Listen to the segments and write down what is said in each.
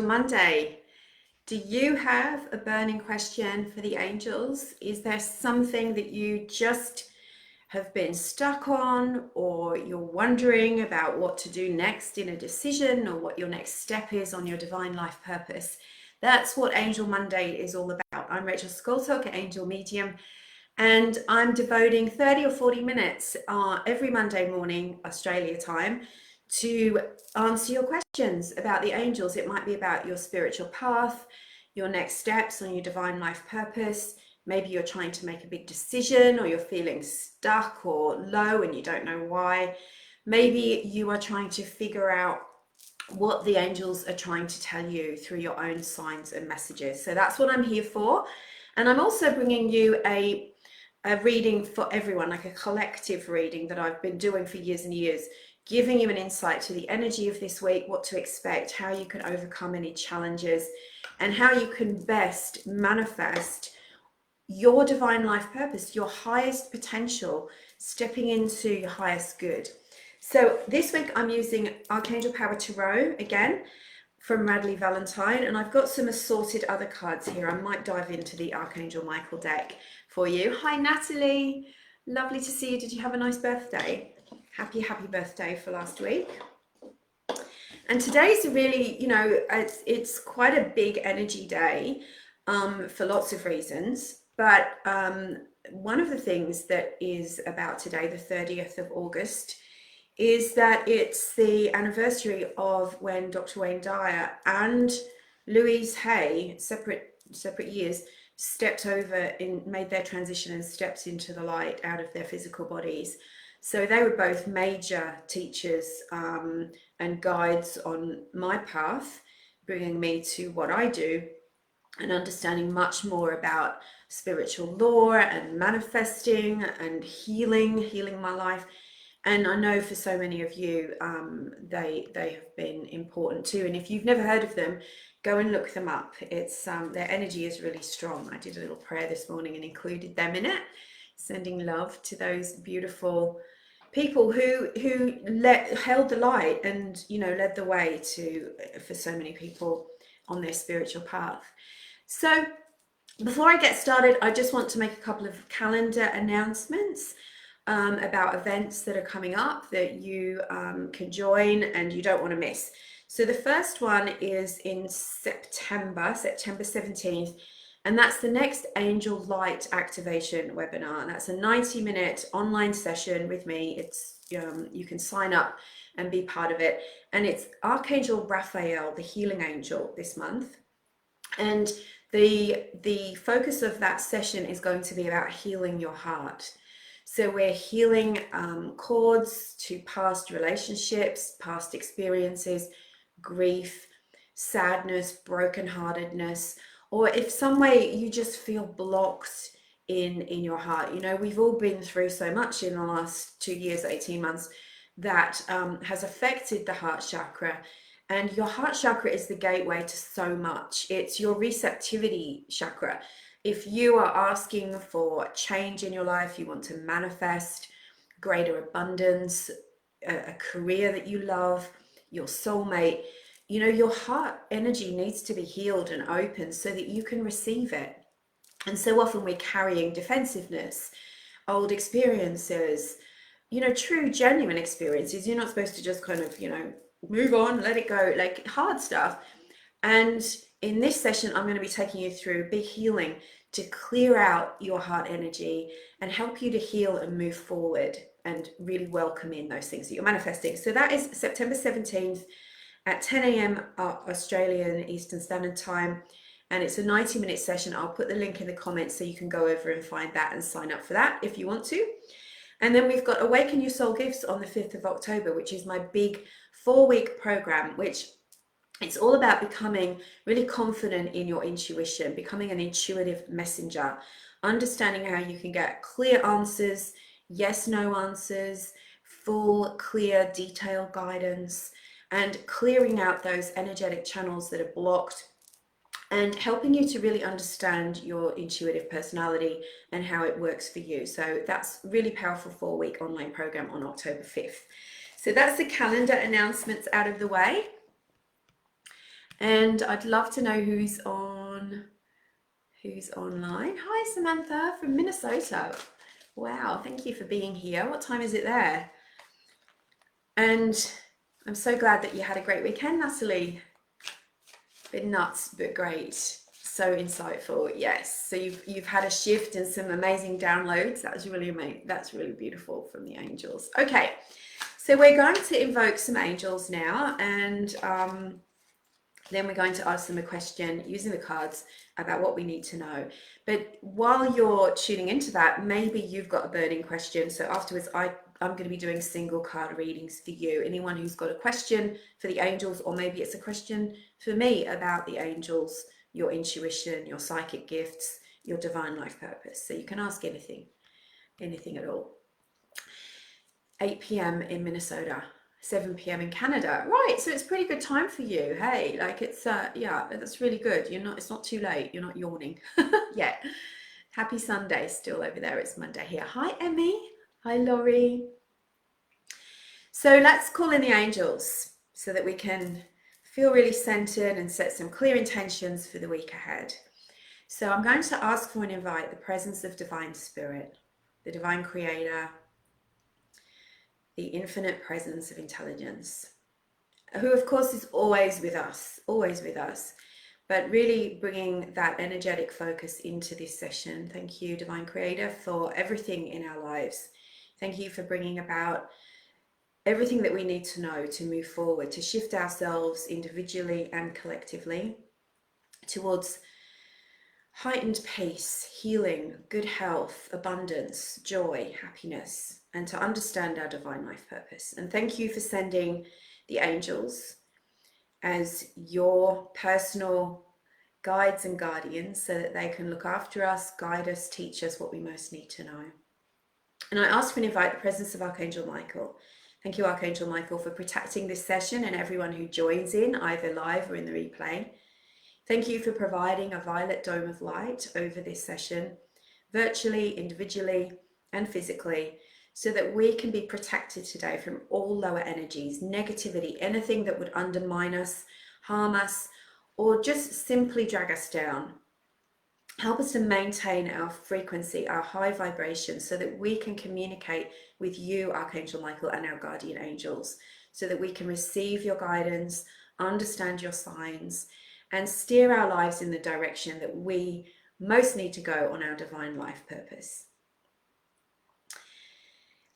Monday. Do you have a burning question for the angels? Is there something that you just have been stuck on, or you're wondering about what to do next in a decision, or what your next step is on your divine life purpose? That's what Angel Monday is all about. I'm Rachel Skoltok, Angel Medium, and I'm devoting 30 or 40 minutes every Monday morning, Australia time, to answer your questions about the angels. It might be about your spiritual path, your next steps on your divine life purpose. Maybe you're trying to make a big decision, or you're feeling stuck or low and you don't know why. Maybe you are trying to figure out what the angels are trying to tell you through your own signs and messages. So that's what I'm here for. And I'm also bringing you a reading for everyone, like a collective reading that I've been doing for years and years, giving you an insight to the energy of this week, what to expect, how you can overcome any challenges, and how you can best manifest your divine life purpose, your highest potential, stepping into your highest good. So this week I'm using Archangel Power Tarot again from Radley Valentine, and I've got some assorted other cards here. I might dive into the Archangel Michael deck for you. Hi Natalie, lovely to see you. Did you have a nice birthday? Happy birthday for last week. And today's really, it's quite a big energy day for lots of reasons. But one of the things that is about today, the 30th of August, is that it's the anniversary of when Dr. Wayne Dyer and Louise Hay, separate years, stepped over made their transition and stepped into the light out of their physical bodies. So they were both major teachers and guides on my path, bringing me to what I do and understanding much more about spiritual lore and manifesting and healing my life. And I know for so many of you, they have been important too. And if you've never heard of them, go and look them up. It's their energy is really strong. I did a little prayer this morning and included them in it, sending love to those beautiful people who held the light and led the way for so many people on their spiritual path. So before I get started, I just want to make a couple of calendar announcements about events that are coming up that you can join and you don't want to miss. So the first one is in September 17th, and that's the next Angel Light Activation webinar. And that's a 90-minute online session with me. It's you can sign up and be part of it. And it's Archangel Raphael, the healing angel, this month. And the focus of that session is going to be about healing your heart. So we're healing cords to past relationships, past experiences, grief, sadness, brokenheartedness, or if some way you just feel blocked in your heart. We've all been through so much in the last 2 years, 18 months, that has affected the heart chakra. And your heart chakra is the gateway to so much. It's your receptivity chakra. If you are asking for change in your life, you want to manifest greater abundance, a career that you love, your soulmate, your heart energy needs to be healed and open so that you can receive it. And so often we're carrying defensiveness, old experiences, true, genuine experiences. You're not supposed to just kind of, move on, let it go, like hard stuff. And in this session, I'm going to be taking you through big healing to clear out your heart energy and help you to heal and move forward and really welcome in those things that you're manifesting. So that is September 17th at 10 a.m. Australian Eastern Standard Time. And it's a 90-minute session. I'll put the link in the comments so you can go over and find that and sign up for that if you want to. And then we've got Awaken Your Soul Gifts on the 5th of October, which is my big 4-week program, which it's all about becoming really confident in your intuition, becoming an intuitive messenger, understanding how you can get clear answers, yes, no answers, full, clear, detailed guidance, and clearing out those energetic channels that are blocked, and helping you to really understand your intuitive personality and how it works for you. So that's a really powerful 4-week online program on October 5th. So that's the calendar announcements out of the way. And I'd love to know who's online. Hi, Samantha from Minnesota. Wow, thank you for being here. What time is it there? And I'm so glad that you had a great weekend, Natalie. Been nuts, but great. So insightful. Yes. So you've had a shift and some amazing downloads. That's really amazing. That's really beautiful from the angels. Okay. So we're going to invoke some angels now, and then we're going to ask them a question using the cards about what we need to know. But while you're tuning into that, maybe you've got a burning question. So afterwards, I'm going to be doing single card readings for you. Anyone who's got a question for the angels, or maybe it's a question for me about the angels, your intuition, your psychic gifts, your divine life purpose. So you can ask anything at all. 8 p.m. in Minnesota, 7 p.m. in Canada. Right, so it's pretty good time for you. Hey, like it's yeah, that's really good. It's not too late. You're not yawning yet. Happy Sunday still over there. It's Monday here. Hi, Emmy. Hi, Laurie. So let's call in the angels so that we can feel really centered and set some clear intentions for the week ahead. So I'm going to ask for and invite the presence of Divine Spirit, the Divine Creator, the infinite presence of intelligence, who of course is always with us, but really bringing that energetic focus into this session. Thank you, Divine Creator, for everything in our lives. Thank you for bringing about everything that we need to know to move forward, to shift ourselves individually and collectively towards heightened peace, healing, good health, abundance, joy, happiness, and to understand our divine life purpose. And thank you for sending the angels as your personal guides and guardians so that they can look after us, guide us, teach us what we most need to know. And I ask and invite the presence of Archangel Michael. Thank you, Archangel Michael, for protecting this session and everyone who joins in, either live or in the replay. Thank you for providing a violet dome of light over this session, virtually, individually, and physically, so that we can be protected today from all lower energies, negativity, anything that would undermine us, harm us, or just simply drag us down. Help us to maintain our frequency, our high vibration, so that we can communicate with you, Archangel Michael, and our guardian angels, so that we can receive your guidance, understand your signs, and steer our lives in the direction that we most need to go on our divine life purpose.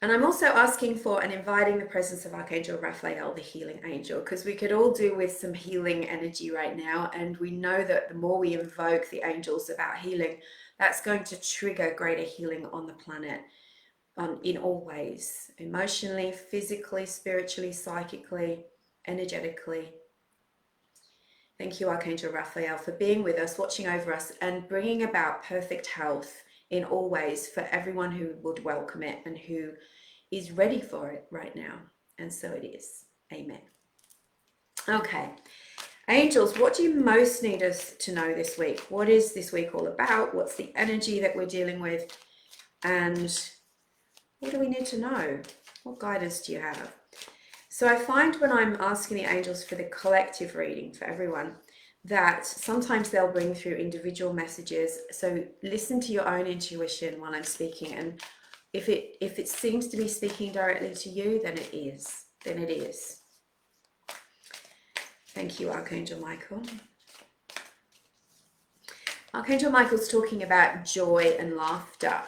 And I'm also asking for and inviting the presence of Archangel Raphael, the healing angel, because we could all do with some healing energy right now. And we know that the more we invoke the angels about healing, that's going to trigger greater healing on the planet in all ways, emotionally, physically, spiritually, psychically, energetically. Thank you, Archangel Raphael, for being with us, watching over us, and bringing about perfect health in all ways for everyone who would welcome it and who is ready for it right now. And so it is. Amen. Okay. Angels, what do you most need us to know this week? What is this week all about? What's the energy that we're dealing with? And what do we need to know? What guidance do you have? So I find when I'm asking the angels for the collective reading for everyone, that sometimes they'll bring through individual messages. So listen to your own intuition while I'm speaking. And if it seems to be speaking directly to you, then it is. Then it is. Thank you, Archangel Michael. Archangel Michael's talking about joy and laughter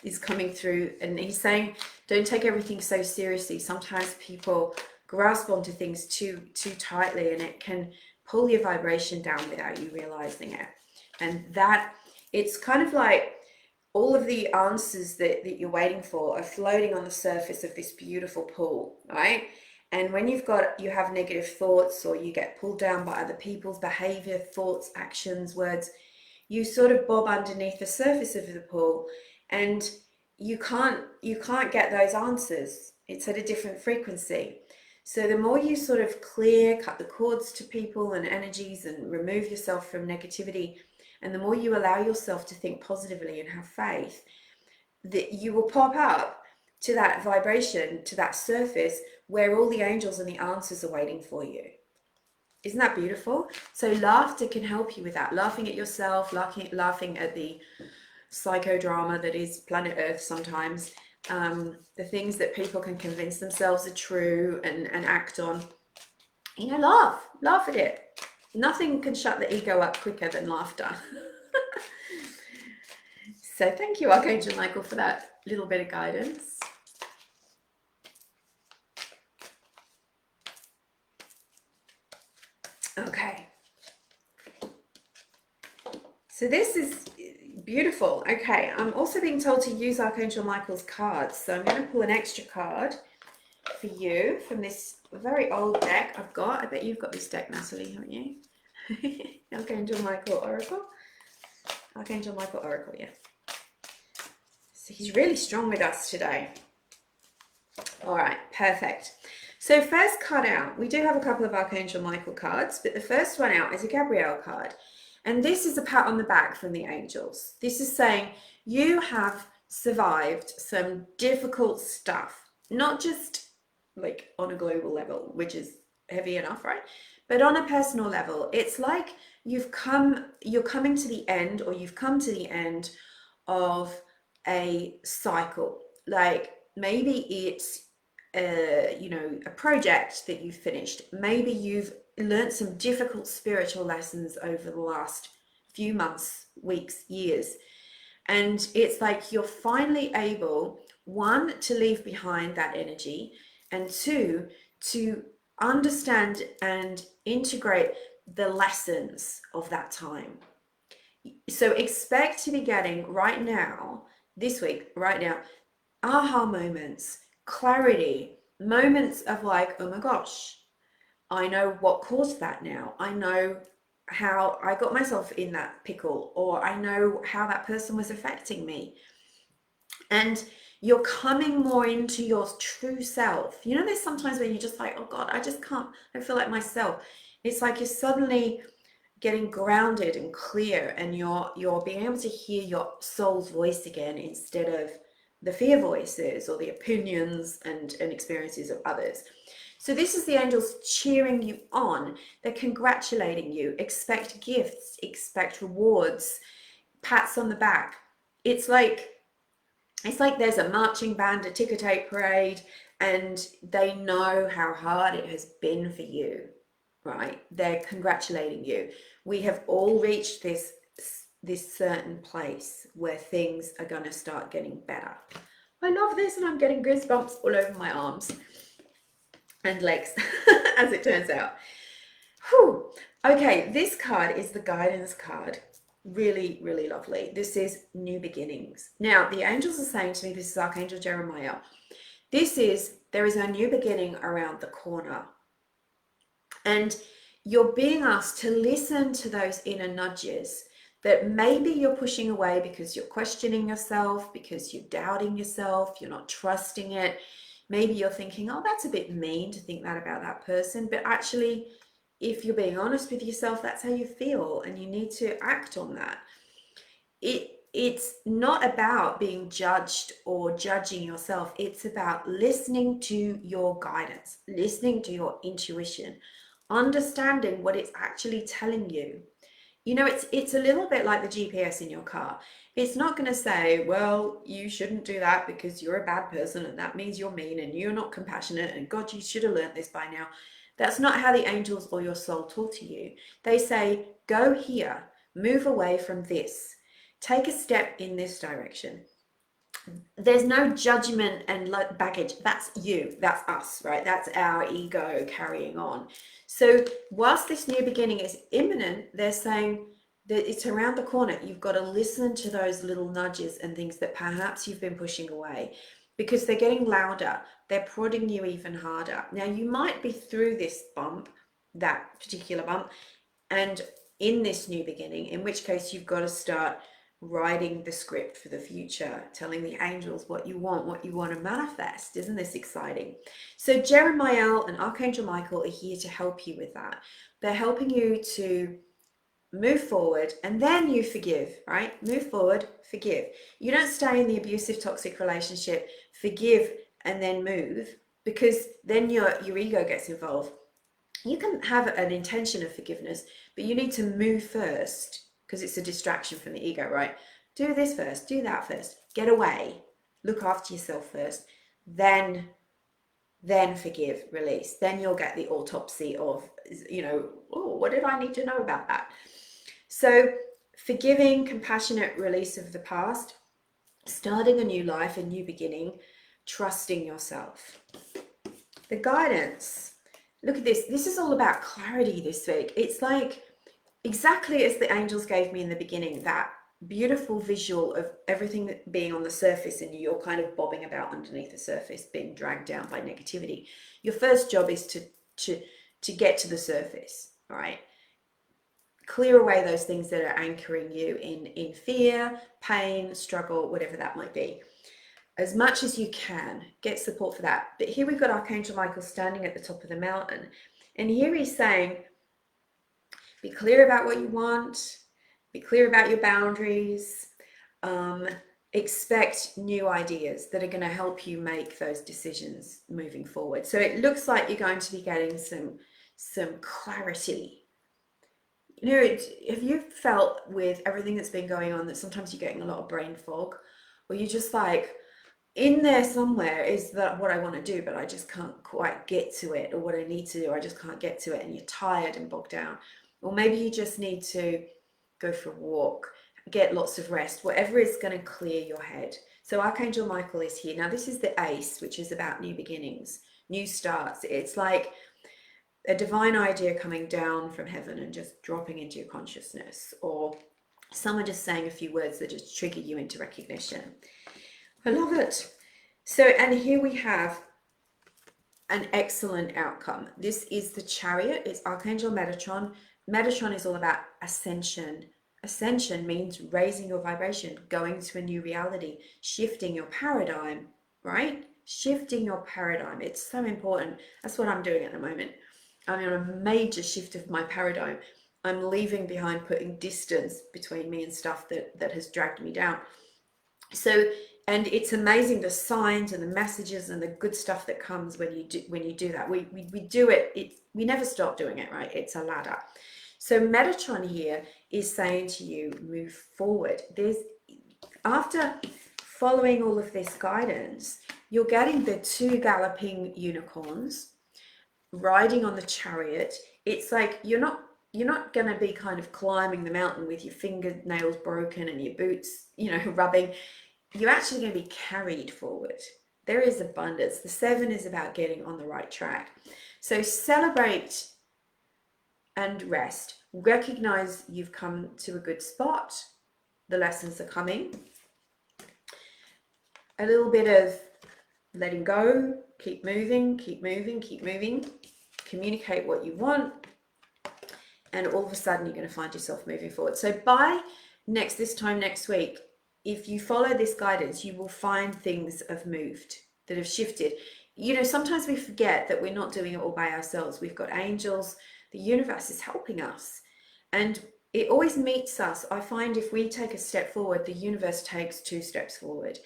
is coming through, and he's saying, don't take everything so seriously. Sometimes people grasp onto things too tightly, and it can pull your vibration down without you realizing it. And that it's kind of like all of the answers that you're waiting for are floating on the surface of this beautiful pool, right? And when you have negative thoughts, or you get pulled down by other people's behavior, thoughts, actions, words, you sort of bob underneath the surface of the pool, and you can't get those answers. It's at a different frequency. So the more you sort of cut the cords to people and energies and remove yourself from negativity, and the more you allow yourself to think positively and have faith, that you will pop up to that vibration, to that surface where all the angels and the answers are waiting for you. Isn't that beautiful? So laughter can help you with that. Laughing at yourself, laughing at the psychodrama that is planet Earth sometimes. The things that people can convince themselves are true and act on. You know, laugh at it. Nothing can shut the ego up quicker than laughter. So thank you, Archangel Michael, for that little bit of guidance. Okay. So this is beautiful. Okay, I'm also being told to use Archangel Michael's cards. So I'm going to pull an extra card for you from this very old deck I've got. I bet you've got this deck, Natalie, haven't you? Archangel Michael Oracle. Archangel Michael Oracle, yeah. So he's really strong with us today. All right, perfect. So first card out, we do have a couple of Archangel Michael cards, but the first one out is a Gabrielle card. And this is a pat on the back from the angels. This is saying you have survived some difficult stuff, not just like on a global level, which is heavy enough, right? But on a personal level, it's like you're coming to the end, or you've come to the end of a cycle. Like maybe it's a project that you've finished. Maybe you've learned some difficult spiritual lessons over the last few months, weeks, years. And it's like you're finally able, one, to leave behind that energy, and two, to understand and integrate the lessons of that time. So expect to be getting right now, this week, right now, aha moments, clarity, moments of like, oh my gosh, I know what caused that now. I know how I got myself in that pickle, or I know how that person was affecting me. And you're coming more into your true self. You know, there's sometimes when you're just like, oh God, I just can't, I feel like myself. It's like you're suddenly getting grounded and clear, and you're being able to hear your soul's voice again, instead of the fear voices or the opinions and experiences of others. So this is the angels cheering you on. They're congratulating you. Expect gifts, expect rewards, pats on the back. It's like there's a marching band, a ticker tape parade, and they know how hard it has been for you, right? They're congratulating you. We have all reached this certain place where things are going to start getting better. I love this, and I'm getting goosebumps all over my arms and legs, as it turns out. Whew. Okay, this card is the guidance card. Really, really lovely. This is new beginnings. Now, the angels are saying to me, this is Archangel Jeremiah, there is a new beginning around the corner. And you're being asked to listen to those inner nudges that maybe you're pushing away because you're questioning yourself, because you're doubting yourself, you're not trusting it. Maybe you're thinking, oh, that's a bit mean to think that about that person. But actually, if you're being honest with yourself, that's how you feel, and you need to act on that. It's not about being judged or judging yourself. It's about listening to your guidance, listening to your intuition, understanding what it's actually telling you. You know, it's a little bit like the GPS in your car. It's not going to say, well, you shouldn't do that because you're a bad person and that means you're mean and you're not compassionate and God, you should have learned this by now. That's not how the angels or your soul talk to you. They say, go here, move away from this, take a step in this direction. There's no judgment and baggage. That's you, that's us, right? That's our ego carrying on. So whilst this new beginning is imminent, they're saying that it's around the corner. You've got to listen to those little nudges and things that perhaps you've been pushing away, because they're getting louder. They're prodding you even harder. Now, you might be through this bump, that particular bump, and in this new beginning, in which case you've got to start writing the script for the future, telling the angels what you want to manifest. Isn't this exciting? So Jeremiah and Archangel Michael are here to help you with that. They're helping you to move forward, and then you forgive, right? Move forward, forgive. You don't stay in the abusive, toxic relationship, forgive, and then move, because then your ego gets involved. You can have an intention of forgiveness, but you need to move first, because it's a distraction from the ego, right? Do this first, do that first, get away, look after yourself first, then forgive, release. Then you'll get the autopsy of, oh, what did I need to know about that? So forgiving, compassionate release of the past, starting a new life, a new beginning, trusting yourself. The guidance, look at this. This is all about clarity this week. It's like exactly as the angels gave me in the beginning, that beautiful visual of everything being on the surface and you're kind of bobbing about underneath the surface, being dragged down by negativity. Your first job is to get to the surface, all right? Clear away those things that are anchoring you in fear, pain, struggle, whatever that might be. As much as you can, get support for that. But here we've got Archangel Michael standing at the top of the mountain. And here he's saying, be clear about what you want, be clear about your boundaries, expect new ideas that are going to help you make those decisions moving forward. So it looks like you're going to be getting some clarity. Have you felt with everything that's been going on that sometimes you're getting a lot of brain fog, or you're just like, in there somewhere is that what I want to do, but I just can't quite get to it, or what I need to do, I just can't get to it, and you're tired and bogged down. Or maybe you just need to go for a walk, get lots of rest, whatever is going to clear your head. So Archangel Michael is here. Now this is the ace, which is about new beginnings, new starts. It's like a divine idea coming down from heaven and just dropping into your consciousness, or someone just saying a few words that just trigger you into recognition. I love it. So, and here we have an excellent outcome. This is the Chariot. It's Archangel Metatron. Metatron is all about ascension. Ascension means raising your vibration, going to a new reality, shifting your paradigm, right? Shifting your paradigm. It's so important. That's what I'm doing at the moment. I'm on a major shift of my paradigm. I'm leaving behind, putting distance between me and stuff that has dragged me down. So, and it's amazing the signs and the messages and the good stuff that comes when you do that. We do it. We never stop doing it, right? It's a ladder. So Metatron here is saying to you, move forward. After following all of this guidance, you're getting the 2 galloping unicorns riding on the chariot. It's like you're not going to be kind of climbing the mountain with your fingernails broken and your boots, rubbing. You're actually going to be carried forward. There is abundance. The 7 is about getting on the right track. So celebrate and rest. Recognize you've come to a good spot. The lessons are coming. A little bit of letting go. Keep moving, keep moving, keep moving. Communicate what you want. And all of a sudden you're going to find yourself moving forward. So by this time next week, if you follow this guidance, you will find things have moved, that have shifted. Sometimes we forget that we're not doing it all by ourselves. We've got angels. The universe is helping us. And it always meets us. I find if we take a step forward, the universe takes 2 steps forward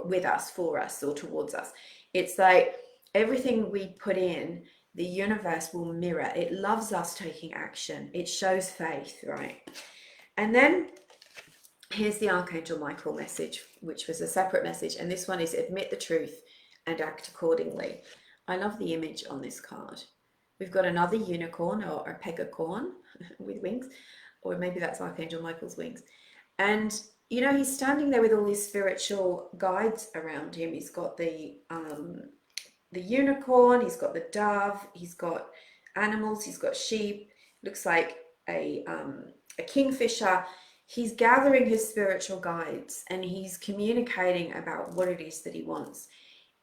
with us, for us, or towards us. It's like everything we put in, the universe will mirror. It loves us taking action. It shows faith, right? And then here's the Archangel Michael message, which was a separate message. And this one is admit the truth and act accordingly. I love the image on this card. We've got another unicorn or a pegacorn with wings, or maybe that's Archangel Michael's wings. And, he's standing there with all these spiritual guides around him. He's got the unicorn, he's got the dove, he's got animals, he's got sheep, looks like a kingfisher. He's gathering his spiritual guides and he's communicating about what it is that he wants.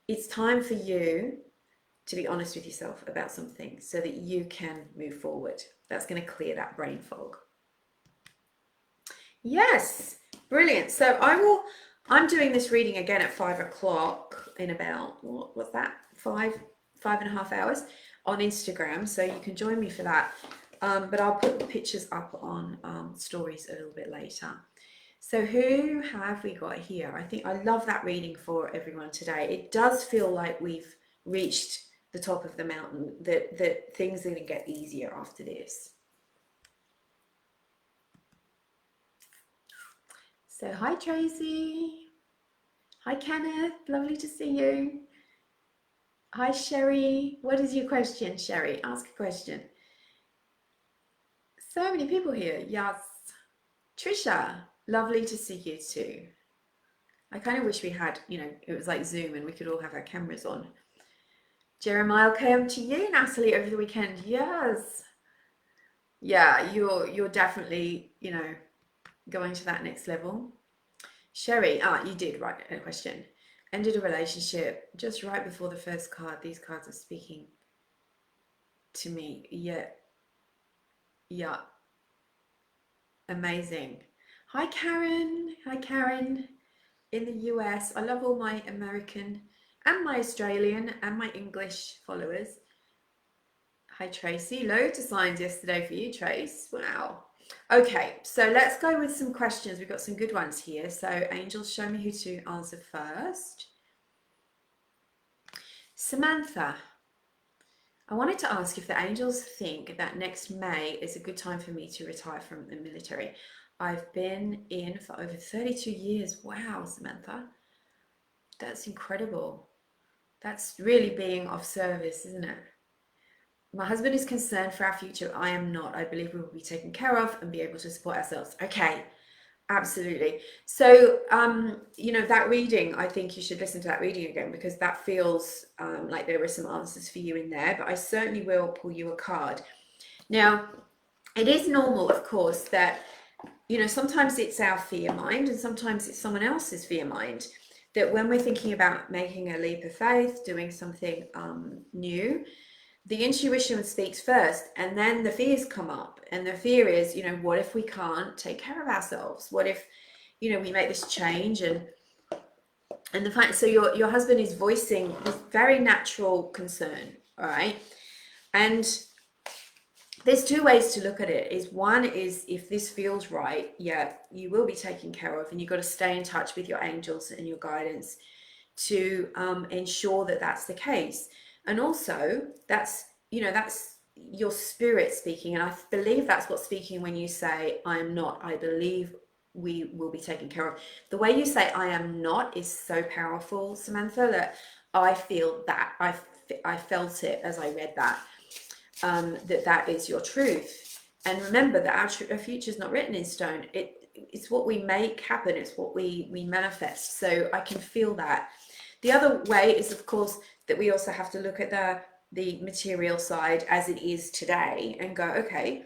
It's time for you to be honest with yourself about something so that you can move forward. That's going to clear that brain fog. Yes, brilliant. So I'm doing this reading again at 5 o'clock in about, what's that? 5.5 hours on Instagram. So you can join me for that. But I'll put the pictures up on stories a little bit later. So who have we got here? I love that reading for everyone today. It does feel like we've reached the top of the mountain, that things are going to get easier after this. So hi Tracy, hi Kenneth, lovely to see you. Hi Sherry, what is your question, Sherry? Ask a question. So many people here. Yes. Trisha, lovely to see you too. I kind of wish we had, it was like Zoom and we could all have our cameras on. Jeremiah came to you, Natalie, over the weekend. Yes. Yeah, you're definitely, going to that next level. Sherry, you did write a question. Ended a relationship just right before the first card. These cards are speaking to me. Yeah. Amazing. Hi, Karen. Hi, Karen. In the US. I love all my American and my Australian and my English followers. Hi, Tracy. Loads of signs yesterday for you, Trace. Wow. Okay, so let's go with some questions. We've got some good ones here. So, angels, show me who to answer first. Samantha, I wanted to ask if the angels think that next May is a good time for me to retire from the military. I've been in for over 32 years. Wow, Samantha. That's incredible. That's really being of service, isn't it? My husband is concerned for our future. I am not. I believe we will be taken care of and be able to support ourselves. Okay, absolutely. So, that reading, I think you should listen to that reading again, because that feels like there were some answers for you in there, but I certainly will pull you a card. Now, it is normal, of course, that, sometimes it's our fear mind and sometimes it's someone else's fear mind, that when we're thinking about making a leap of faith, doing something new, the intuition speaks first and then the fears come up. And the fear is, what if we can't take care of ourselves? What if, we make this change and the fact, so your husband is voicing this very natural concern, all right? And there's two ways to look at it. One is, if this feels right, yeah, you will be taken care of, and you've got to stay in touch with your angels and your guidance to ensure that that's the case. And also, that's your spirit speaking. And I believe that's what's speaking when you say, I am not. I believe we will be taken care of. The way you say I am not is so powerful, Samantha, that I feel that. I felt it as I read that. That is your truth. And remember that our future is not written in stone. It's what we make happen. It's what we manifest. So I can feel that. The other way is, of course, that we also have to look at the material side as it is today and go, okay,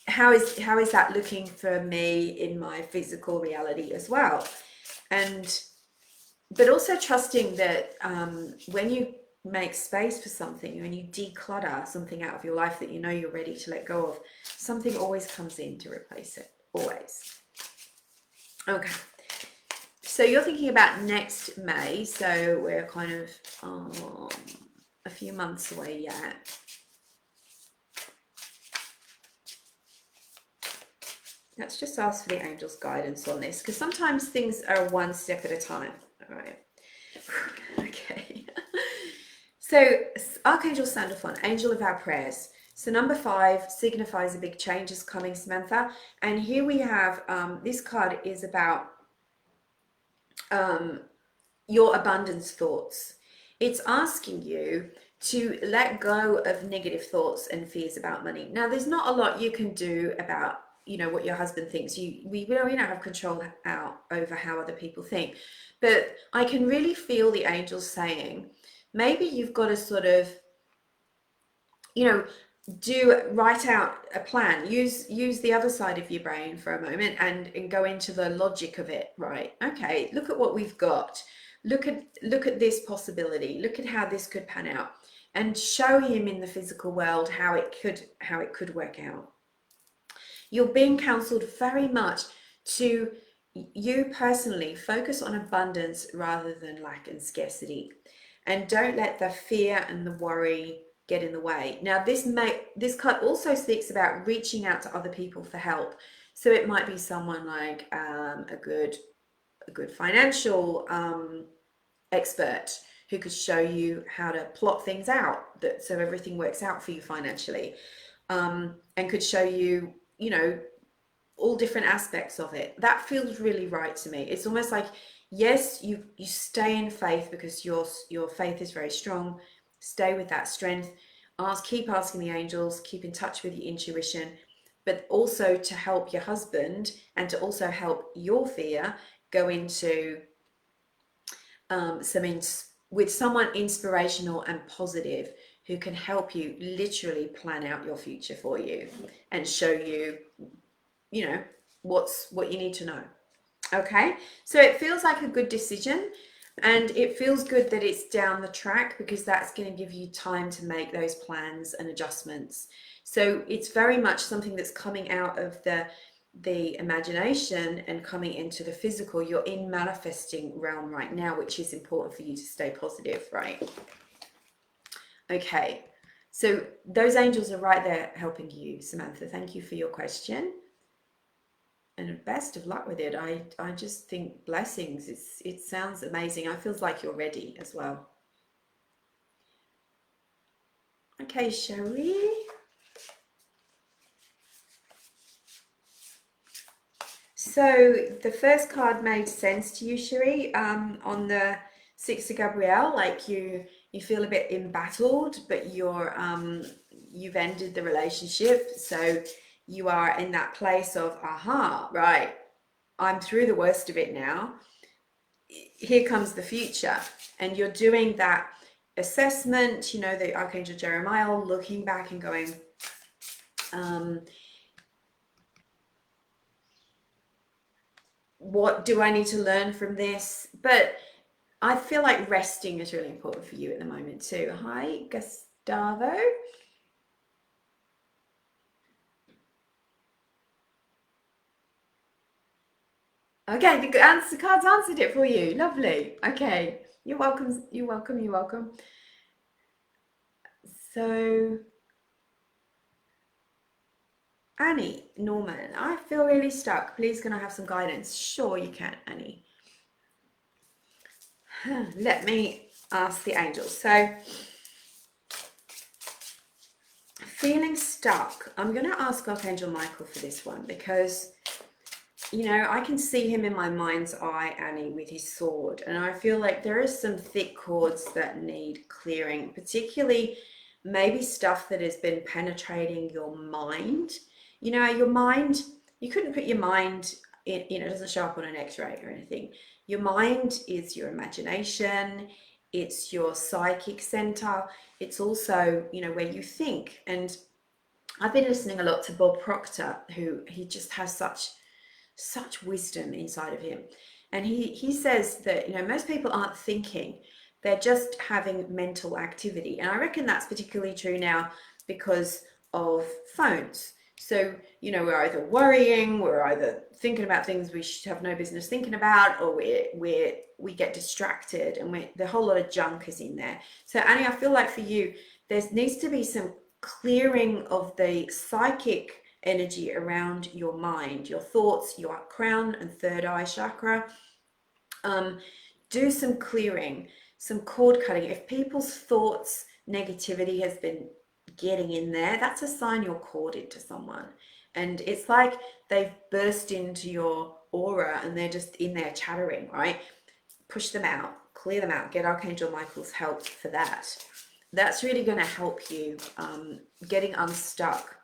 how is that looking for me in my physical reality as well? But also trusting that when you make space for something, when you declutter something out of your life that you're ready to let go of, something always comes in to replace it, always. Okay, so you're thinking about next May, so we're kind of a few months away yet. Let's just ask for the angels' guidance on this, because sometimes things are one step at a time. All right. Okay. So Archangel Sandalphon, angel of our prayers. So number 5 signifies a big change is coming, Samantha. And here we have, this card is about your abundance thoughts. It's asking you to let go of negative thoughts and fears about money. Now, there's not a lot you can do about what your husband thinks. We don't have control over how other people think, but I can really feel the angels saying, maybe you've got to sort of write out a plan, use the other side of your brain for a moment and go into the logic of it. Right, okay, look at what we've got, look at this possibility, look at how this could pan out, and show him in the physical world how it could work out. You're being counseled very much to, you personally, focus on abundance rather than lack and scarcity, and don't let the fear and the worry get in the way. Now, this card also speaks about reaching out to other people for help. So it might be someone like a good financial expert who could show you how to plot things out so everything works out for you financially, and could show you, you know, all different aspects of it. That feels really right to me. It's almost like, yes, you stay in faith because your faith is very strong. Stay with that strength. Keep asking the angels, keep in touch with your intuition, but also to help your husband and to also help your fear go into with someone inspirational and positive who can help you literally plan out your future for you and show you, you know, what you need to know. Okay, so it feels like a good decision, and it feels good that it's down the track, because that's going to give you time to make those plans and adjustments. So it's very much something that's coming out of the imagination and coming into the physical. You're in manifesting realm right now, which is important for you to stay positive, right? Okay, so those angels are right there helping you, Samantha. Thank you for your question, and best of luck with it. I just think blessings. It sounds amazing. It feels like you're ready as well. Okay, shall we? So the first card made sense to you, Cherie, on the Six of Gabrielle. Like you feel a bit embattled, but you've ended the relationship, so you are in that place of, aha, right, I'm through the worst of it now. Here comes the future, and you're doing that assessment. You know, the Archangel Jeremiah, looking back and going, what do I need to learn from this? But I feel like resting is really important for you at the moment too. Hi, Gustavo. Okay, the cards answered it for you. Lovely. Okay, you're welcome. You're welcome. You're welcome. So, Annie Norman, I feel really stuck. Please, can I have some guidance? Sure, you can, Annie. Let me ask the angels. So, feeling stuck. I'm going to ask Archangel Michael for this one, because, you know, I can see him in my mind's eye, Annie, with his sword. And I feel like there are some thick cords that need clearing, particularly maybe stuff that has been penetrating your mind. You know, your mind, you couldn't put your mind in, you know, it doesn't show up on an x-ray or anything. Your mind is your imagination. It's your psychic center. It's also, you know, where you think. And I've been listening a lot to Bob Proctor, who he just has such wisdom inside of him. And he says that, you know, most people aren't thinking, they're just having mental activity. And I reckon that's particularly true now because of phones. So, you know, we're either worrying, we're either thinking about things we should have no business thinking about, or we get distracted, and the whole lot of junk is in there. So Annie, I feel like for you, there needs to be some clearing of the psychic energy around your mind, your thoughts, your crown and third eye chakra. Do some clearing, some cord cutting. If people's thoughts, negativity has been getting in there, that's a sign you're corded to someone. And it's like they've burst into your aura and they're just in there chattering, right? Push them out, clear them out, get Archangel Michael's help for that. That's really going to help you getting unstuck.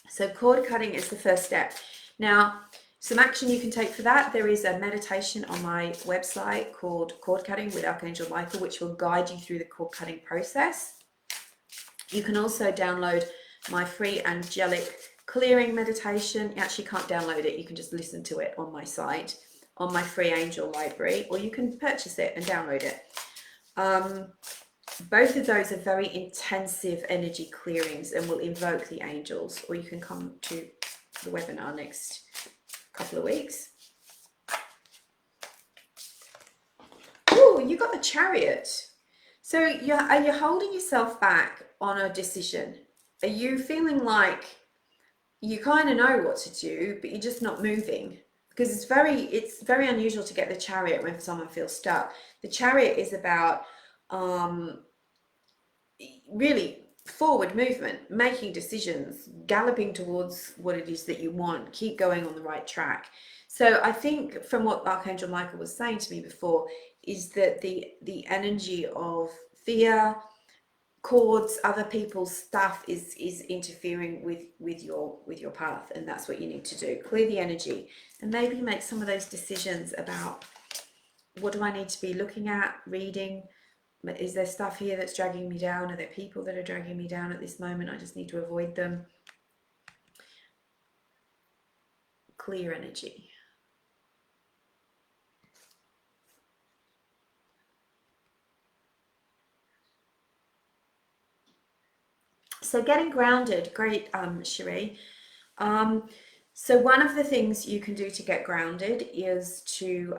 So cord cutting is the first step. Now, some action you can take for that. There is a meditation on my website called Cord Cutting with Archangel Michael, which will guide you through the cord cutting process. You can also download my free angelic clearing meditation. You actually can't download it. You can just listen to it on my site, on my free angel library, or you can purchase it and download it. Both of those are very intensive energy clearings and will invoke the angels, or you can come to the webinar next couple of weeks. Oh, you got the Chariot. So are you holding yourself back on a decision? Are you feeling like you kind of know what to do, but you're just not moving? because it's very unusual to get the Chariot when someone feels stuck. The Chariot is about really forward movement, making decisions, galloping towards what it is that you want, keep going on the right track. So I think from what Archangel Michael was saying to me before is that the energy of fear, cords, other people's stuff is interfering with your path, and that's what you need to do. Clear the energy and maybe make some of those decisions about, what do I need to be looking at, reading? Is there stuff here that's dragging me down? Are there people that are dragging me down at this moment? I just need to avoid them. Clear energy. So getting grounded, great, Cherie. So one of the things you can do to get grounded is to,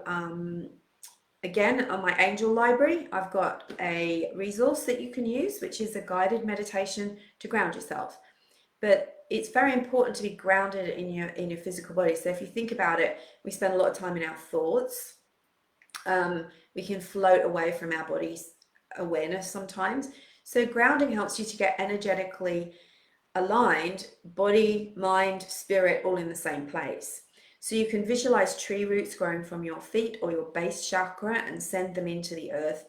again, on my angel library, I've got a resource that you can use, which is a guided meditation to ground yourself. But it's very important to be grounded in your physical body. So if you think about it, we spend a lot of time in our thoughts. We can float away from our body's awareness sometimes. So grounding helps you to get energetically aligned, body, mind, spirit, all in the same place. So you can visualize tree roots growing from your feet or your base chakra and send them into the earth,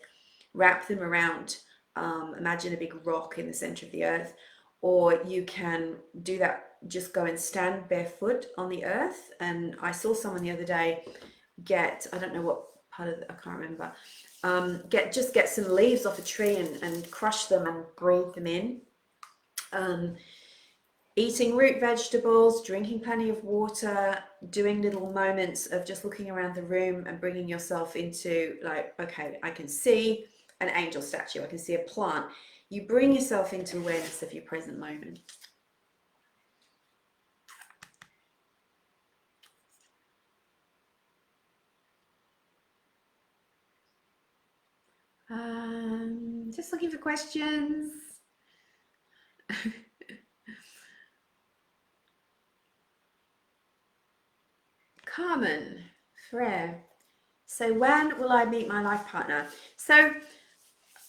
wrap them around, imagine a big rock in the center of the earth, or you can do that, just go and stand barefoot on the earth. And I saw someone the other day get, I don't know what part of I can't remember, get some leaves off a tree and crush them and breathe them in. Eating root vegetables, drinking plenty of water, doing little moments of just looking around the room and bringing yourself into, like, okay, I can see an angel statue, I can see a plant. You bring yourself into awareness of your present moment. Just looking for questions. Carmen, Frere. So when will I meet my life partner? So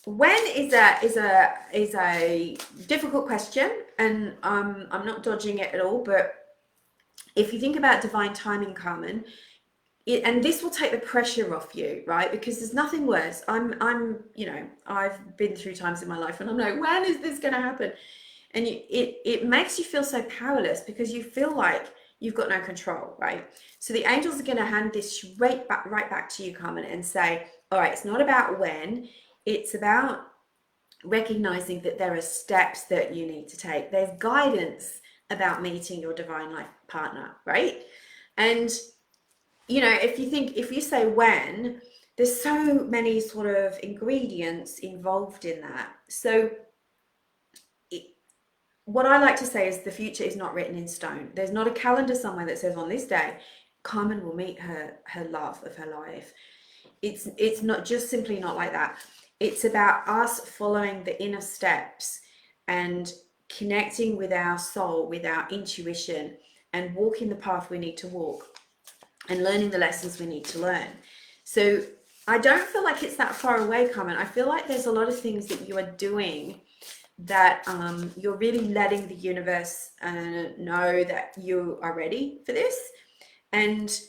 when is a difficult question, and I'm not dodging it at all. But if you think about divine timing, Carmen, and this will take the pressure off you, right? Because there's nothing worse. I'm I've been through times in my life when I'm like, when is this going to happen? And it makes you feel so powerless because you feel like you've got no control, right? So the angels are going to hand this right back to you, Carmen, and say, all right, it's not about when, it's about recognizing that there are steps that you need to take. There's guidance about meeting your divine life partner, right? And if you say when, there's so many sort of ingredients involved in that. So what I like to say is the future is not written in stone. There's not a calendar somewhere that says on this day, Carmen will meet her love of her life. It's not just simply not like that. It's about us following the inner steps and connecting with our soul, with our intuition, and walking the path we need to walk and learning the lessons we need to learn. So I don't feel like it's that far away, Carmen. I feel like there's a lot of things that you are doing that you're really letting the universe know that you are ready for this. And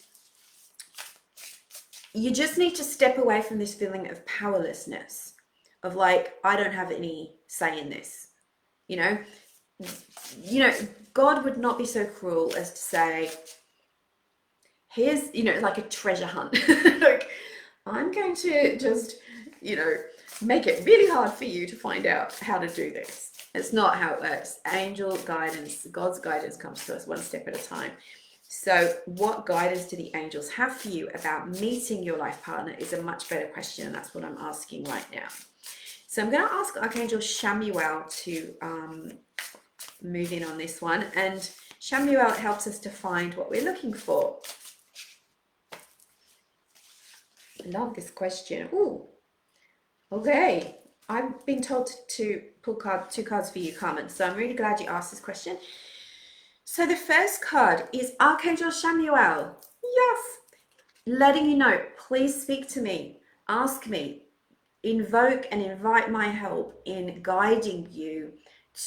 you just need to step away from this feeling of powerlessness, of like, I don't have any say in this. God would not be so cruel as to say, here's, like a treasure hunt. Like, I'm going to just, make it really hard for you to find out how to do this. It's not how it works. Angel guidance, God's guidance comes to us one step at a time. So what guidance do the angels have for you about meeting your life partner is a much better question, and that's what I'm asking right now. So I'm going to ask Archangel Shammuelle to move in on this one, and Shammuelle helps us to find what we're looking for. I love this question. Ooh, okay. I've been told to pull two cards for you, Carmen, so I'm really glad you asked this question. So the first card is Archangel Shammuelle. Yes. Letting you know, please speak to me, ask me, invoke and invite my help in guiding you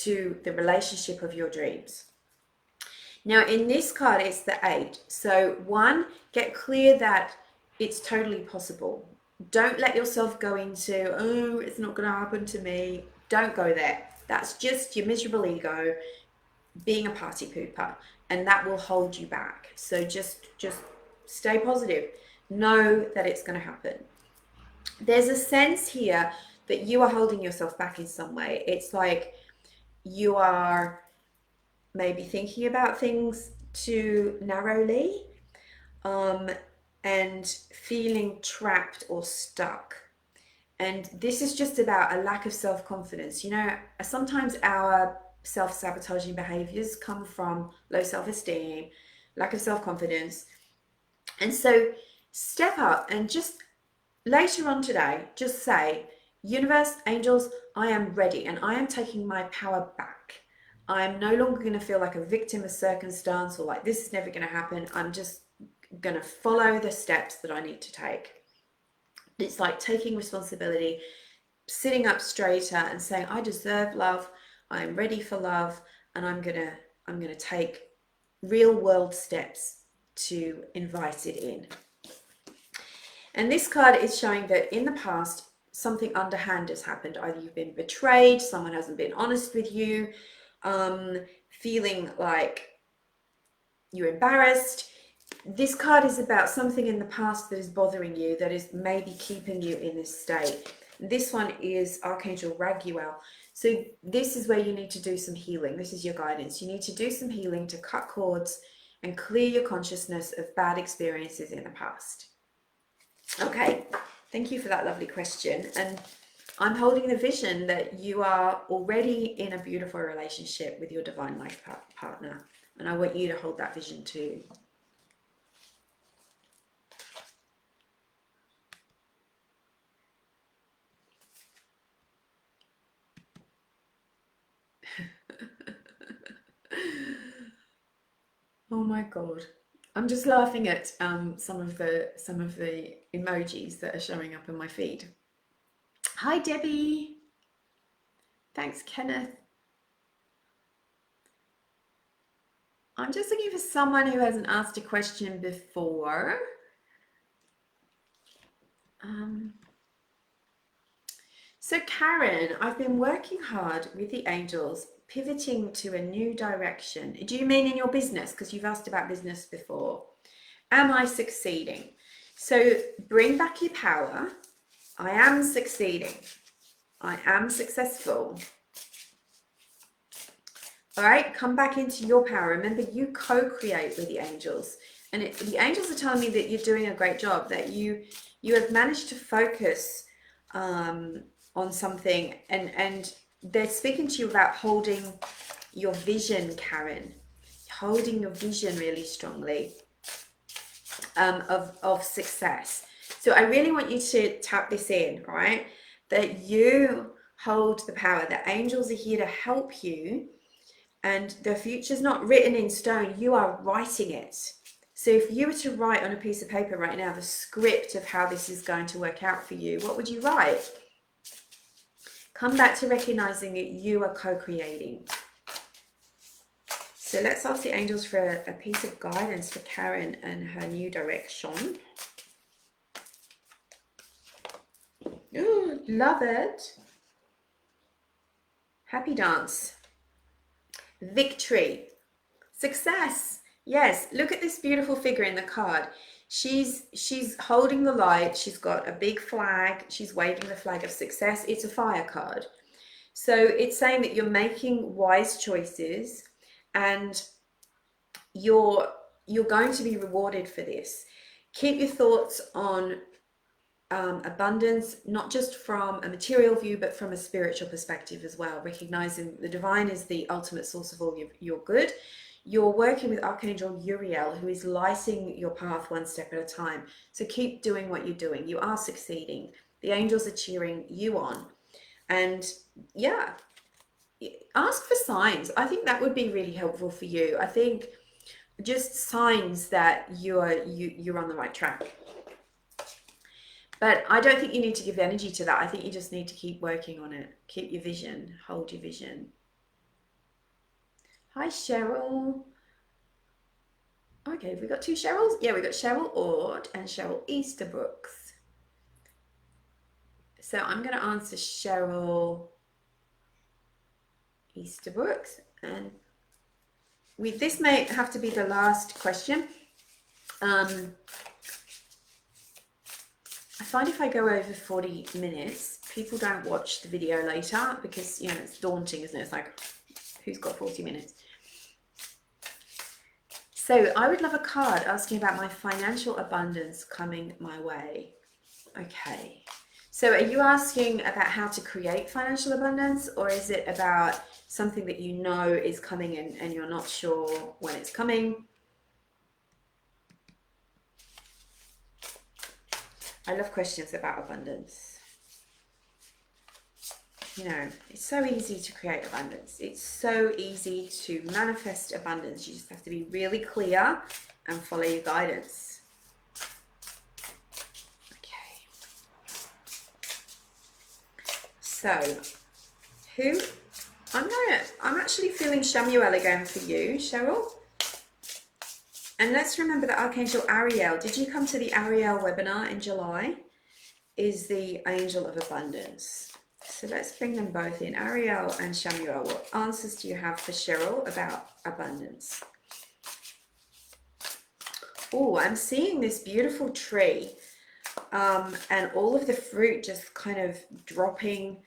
to the relationship of your dreams. Now, in this card, it's the 8. So, 1, get clear that it's totally possible. Don't let yourself go into, oh, it's not going to happen to me. Don't go there. That's just your miserable ego being a party pooper, and that will hold you back. So just stay positive. Know that it's going to happen. There's a sense here that you are holding yourself back in some way. It's like you are maybe thinking about things too narrowly, and feeling trapped or stuck. And this is just about a lack of self-confidence. You know, sometimes our self-sabotaging behaviors come from low self-esteem, lack of self-confidence. And so step up and just later on today, just say, universe, angels, I am ready and I am taking my power back. I am no longer going to feel like a victim of circumstance or like this is never going to happen. I'm just going to follow the steps that I need to take. It's like taking responsibility, sitting up straighter and saying, I deserve love. I am ready for love. And I'm gonna take real world steps to invite it in. And this card is showing that in the past, something underhand has happened. Either you've been betrayed, someone hasn't been honest with you, feeling like you're embarrassed. This card is about something in the past that is bothering you, that is maybe keeping you in this state. This one is Archangel Raguel. So this is where you need to do some healing. This is your guidance. You need to do some healing to cut cords and clear your consciousness of bad experiences in the past. Okay, thank you for that lovely question. And I'm holding the vision that you are already in a beautiful relationship with your divine life partner. And I want you to hold that vision too. Oh my God. I'm just laughing at some of the emojis that are showing up in my feed. Hi, Debbie. Thanks, Kenneth. I'm just looking for someone who hasn't asked a question before. So Karen, I've been working hard with the angels, pivoting to a new direction. Do you mean in your business? Because you've asked about business before. Am I succeeding? So bring back your power. I am succeeding. I am successful. All right, come back into your power. Remember, you co-create with the angels. And the angels are telling me that you're doing a great job, that you have managed to focus on something, and they're speaking to you about holding your vision, Karen, holding your vision really strongly of success. So I really want you to tap this in, right? That you hold the power, that angels are here to help you, and the future's not written in stone, you are writing it. So if you were to write on a piece of paper right now the script of how this is going to work out for you, what would you write? Come back to recognizing that you are co-creating. So let's ask the angels for a piece of guidance for Karen and her new direction. Ooh, love it. Happy dance. Victory. Success. Yes, look at this beautiful figure in the card. She's holding the light. She's got a big flag. She's waving the flag of success. It's a fire card. So it's saying that you're making wise choices and you're going to be rewarded for this. Keep your thoughts on abundance, not just from a material view, but from a spiritual perspective as well, recognizing the divine is the ultimate source of all your good. You're working with Archangel Uriel, who is lighting your path one step at a time. So keep doing what you're doing. You are succeeding. The angels are cheering you on. And yeah, ask for signs. I think that would be really helpful for you. I think just signs that you're on the right track. But I don't think you need to give energy to that. I think you just need to keep working on it. Keep your vision. Hold your vision. Hi, Cheryl. Okay, have we got two Cheryls? Yeah, we got Cheryl Ord and Cheryl Easterbrooks. So I'm going to answer Cheryl Easterbrooks, and this may have to be the last question. I find if I go over 40 minutes, people don't watch the video later because, you know, it's daunting, isn't it? It's like, who's got 40 minutes? So I would love a card asking about my financial abundance coming my way. Okay. So are you asking about how to create financial abundance, or is it about something that you know is coming in and you're not sure when it's coming? I love questions about abundance. You know, it's so easy to create abundance. It's so easy to manifest abundance. You just have to be really clear and follow your guidance. Okay. So, I'm actually feeling Shammuelle again for you, Cheryl. And let's remember that Archangel Raguel, did you come to the Raguel webinar in July? Is the angel of abundance. So let's bring them both in. Raguel and Shammuelle, what answers do you have for Cheryl about abundance? Oh, I'm seeing this beautiful tree and all of the fruit just kind of dropping.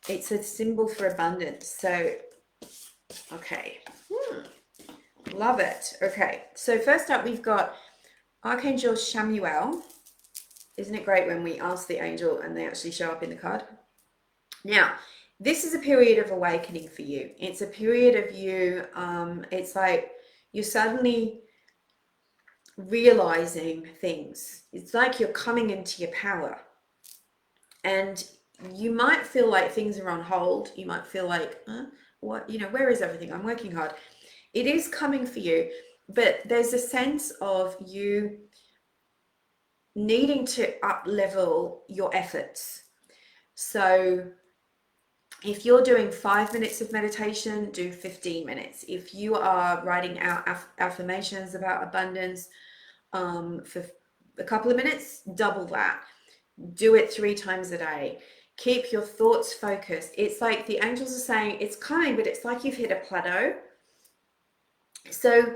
It's a symbol for abundance. So, okay. Love it. Okay, so first up we've got Archangel Shammuelle. Isn't it great when we ask the angel and they actually show up in the card? Now, this is a period of awakening for you. It's a period of you, it's like you're suddenly realizing things. It's like you're coming into your power. And you might feel like things are on hold. You might feel like, what, you know, where is everything? I'm working hard. It is coming for you, but there's a sense of you needing to up-level your efforts. So if you're doing 5 minutes of meditation, do 15 minutes. If you are writing out affirmations about abundance for a couple of minutes, double that. Do it 3 times a day. Keep your thoughts focused. It's like the angels are saying it's coming, but it's like you've hit a plateau. So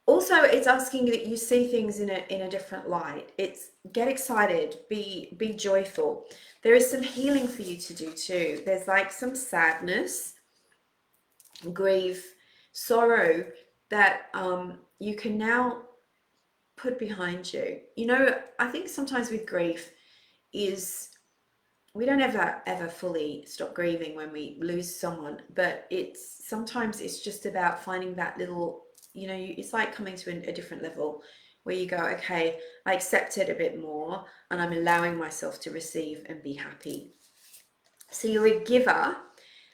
also it's asking that you see things in a different light. It's get excited, be joyful. There is some healing for you to do too. There's like some sadness, grief, sorrow that you can now put behind you. You know, I think sometimes with grief is we don't ever fully stop grieving when we lose someone, but sometimes it's just about finding that little, you know, it's like coming to a different level where you go, okay, I accept it a bit more and I'm allowing myself to receive and be happy. So you're a giver,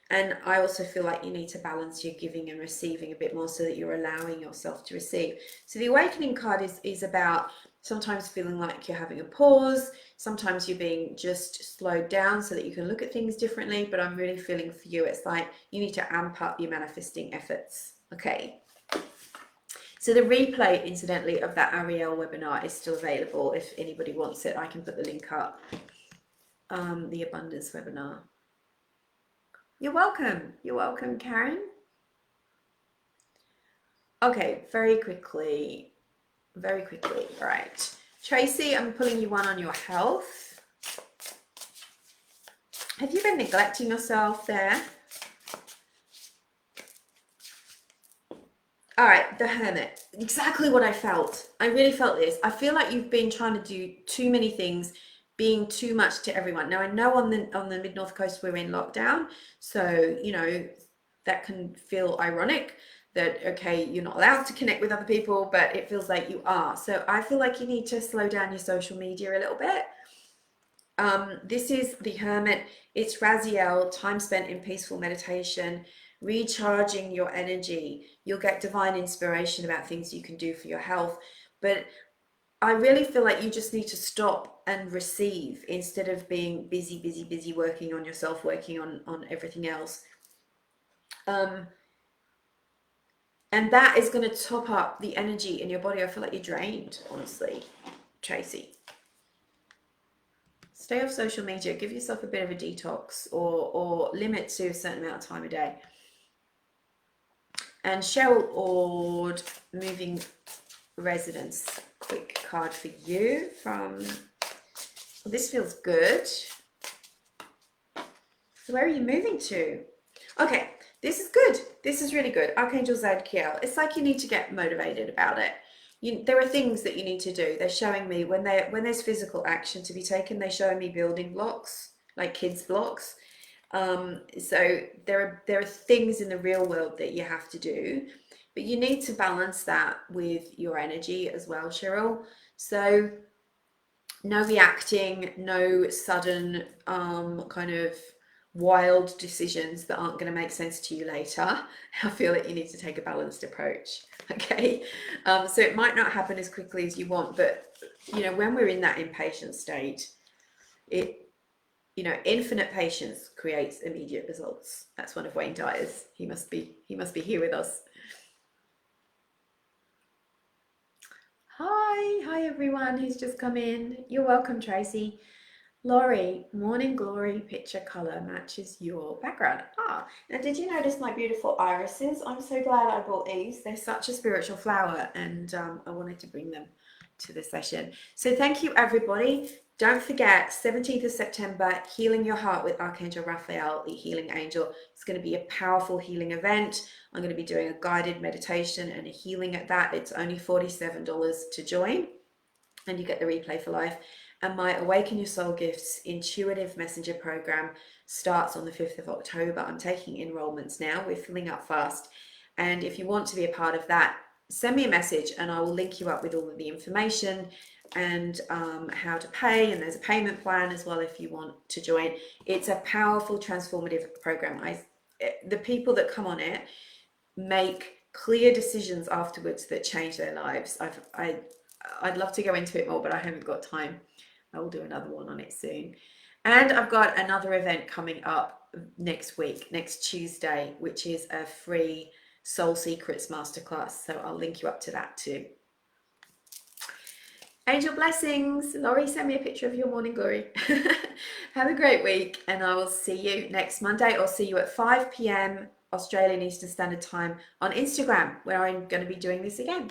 and I also feel like you need to balance your giving and receiving a bit more so that you're allowing yourself to receive. So the awakening card is about sometimes feeling like you're having a pause, sometimes you're being just slowed down so that you can look at things differently, but I'm really feeling for you, it's like you need to amp up your manifesting efforts. Okay. So the replay, incidentally, of that Raguel webinar is still available. If anybody wants it, I can put the link up. The abundance webinar. You're welcome. You're welcome, Karen. Okay, very quickly. All right. Tracy, I'm pulling you one on your health. Have you been neglecting yourself there? All right, the Hermit. Exactly what I felt. I really felt this. I feel like you've been trying to do too many things, being too much to everyone. Now I know on the mid-north coast we're in lockdown, so you know that can feel ironic that okay, you're not allowed to connect with other people, but it feels like you are. So I feel like you need to slow down your social media a little bit. This is the Hermit. It's Raziel, time spent in peaceful meditation. recharging your energy. You'll get divine inspiration about things you can do for your health. But I really feel like you just need to stop and receive instead of being busy, busy, busy working on yourself, working on everything else. And that is going to top up the energy in your body. I feel like you're drained, honestly, Tracy. Stay off social media. Give yourself a bit of a detox, or limit to a certain amount of time a day. And Cheryl Ord, moving residence. Quick card for you from... Well, this feels good. So where are you moving to? Okay, this is good. This is really good. Archangel Zadkiel. It's like you need to get motivated about it. There are things that you need to do. They're showing me when there's physical action to be taken, they're showing me building blocks, like kids blocks. So there are things in the real world that you have to do, but you need to balance that with your energy as well, Cheryl. So no reacting, no sudden kind of wild decisions that aren't going to make sense to you later. I feel that you need to take a balanced approach. Okay, so it might not happen as quickly as you want, but when we're in that impatient state, infinite patience creates immediate results. That's one of Wayne Dyer's. He must be here with us. Hi everyone who's just come in. You're welcome, Tracy. Laurie, morning glory picture color matches your background. Now did you notice my beautiful irises? I'm so glad I bought these. They're such a spiritual flower, and I wanted to bring them to the session. So thank you, everybody. Don't forget, 17th of September, Healing Your Heart with Archangel Raphael, the healing angel. It's going to be a powerful healing event. I'm going to be doing a guided meditation and a healing at that. It's only $47 to join, and you get the replay for life. And my Awaken Your Soul Gifts intuitive messenger program starts on the 5th of October. I'm taking enrollments now. We're filling up fast. And if you want to be a part of that, send me a message and I will link you up with all of the information and how to pay. And there's a payment plan as well if you want to join. It's a powerful, transformative program. The people that come on it make clear decisions afterwards that change their lives. I'd love to go into it more, but I haven't got time. I will do another one on it soon. And I've got another event coming up next week, next Tuesday, which is a free Soul Secrets Masterclass. So I'll link you up to that too. Angel blessings. Laurie, send me a picture of your morning glory. Have a great week, and I will see you next Monday, or see you at 5 p.m. Australian Eastern Standard Time on Instagram, where I'm going to be doing this again.